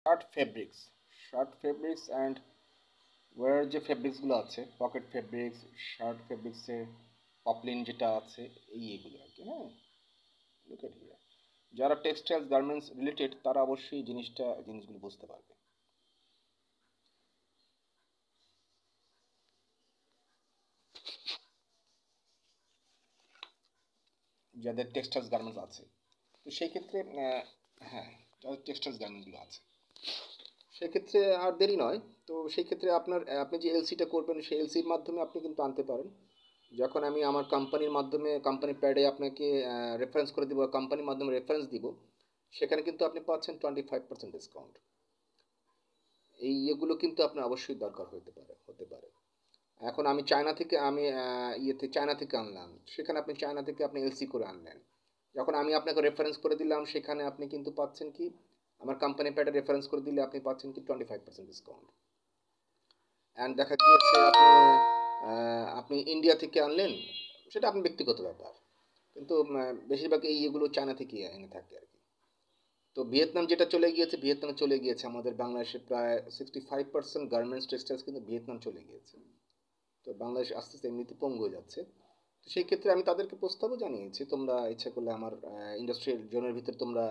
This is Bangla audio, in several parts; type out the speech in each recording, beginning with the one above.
শার্ট ফেব্রিক্স অ্যান্ড ওয়ার যে ফেব্রিক্সগুলো আছে, পকেট ফেব্রিক্স, শার্ট ফেব্রিক্সের পপলিন যেটা আছে, এগুলো আর কি। হ্যাঁ, লুক এট হিয়ার। যারা টেক্সটাইলস গার্মেন্টস রিলেটেড তারা অবশ্যই জিনিসগুলো বুঝতে পারবে। যাদের টেক্সটাইলস গার্মেন্টস আছে, তো সেই ক্ষেত্রে হ্যাঁ, যাদের টেক্সটাইলস গার্মেন্টসগুলো আছে সেক্ষেত্রে আর দেরি নয়। তো সেই ক্ষেত্রে আপনি যে এলসিটা করবেন সেই এলসির মাধ্যমে আপনি কিন্তু আনতে পারেন। যখন আমি আমার কোম্পানির মাধ্যমে কোম্পানি প্যাডে আপনাকে রেফারেন্স করে দিব, কোম্পানির মাধ্যমে রেফারেন্স দিব, সেখানে কিন্তু আপনি পাচ্ছেন 25% ডিসকাউন্ট। এগুলো কিন্তু আপনার অবশ্যই দরকার হতে পারে। এখন আমি চায়না থেকে আনলাম, সেখানে আপনি এলসি করে আনলেন। যখন আমি আপনাকে রেফারেন্স করে দিলাম, সেখানে আপনি কিন্তু পাচ্ছেন কি, আমার কোম্পানি প্যাডে রেফারেন্স করে দিলে আপনি পাচ্ছেন কি 25% ডিসকাউন্ট। অ্যান্ড দেখা গিয়েছে আপনি ইন্ডিয়া থেকে আনলেন, সেটা আপনার ব্যক্তিগত ব্যাপার, কিন্তু বেশিরভাগ এগুলো চায়না থেকে এনে থাকে আর কি। তো ভিয়েতনামে চলে গিয়েছে, আমাদের বাংলাদেশে প্রায় 65% গার্মেন্টস টেক্সটাইলস কিন্তু ভিয়েতনাম চলে গিয়েছে। তো বাংলাদেশ আস্তে আস্তে এমনিতে পঙ্গু হয়ে যাচ্ছে। তো সেই ক্ষেত্রে আমি তাদেরকে প্রস্তাবও জানিয়েছি, তোমরা ইচ্ছা করলে আমার ইন্ডাস্ট্রিয়াল জোনের ভিতরে তোমরা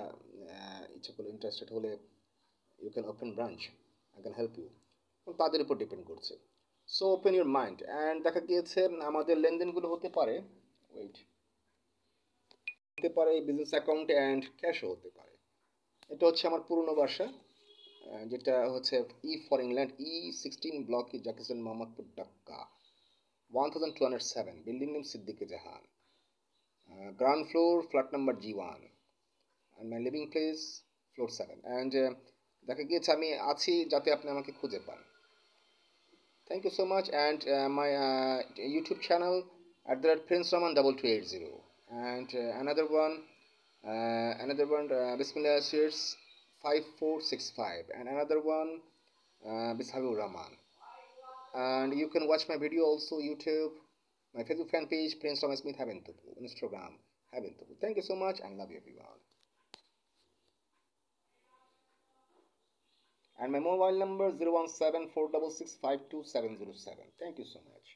ইচ্ছা করলে ইন্টারেস্টেড হলে you can open branch, I can help you. তাদের উপর ডিপেন্ড করছে। So open your mind. And দেখা গিয়েছে আমাদের লেনদেনগুলো ওয়েট হতে পারে বিজনেস অ্যাকাউন্ট অ্যান্ড ক্যাশও হতে পারে। এটা হচ্ছে আমার পুরনো বাসা, যেটা হচ্ছে E16 ব্লক, জাকিস্তান, Mohammadpur, Dhaka 1207, building name Siddique Jahan, ground floor, flat number G1, and my living place floor 7। And দেখা গিয়েছে আমি আছি যাতে আপনি আমাকে খুঁজে পান। Thank you so much. And my YouTube channel at Prince Raman 2280, and another one Bismillah Sears 5465, and another one Bishabur Rahman. And you can watch my video also YouTube, my Facebook fan page Prince Raman Smith Haventupu, Instagram Haventupu. Thank you so much and love you everyone. And my mobile number 017 466 52707. Thank you so much.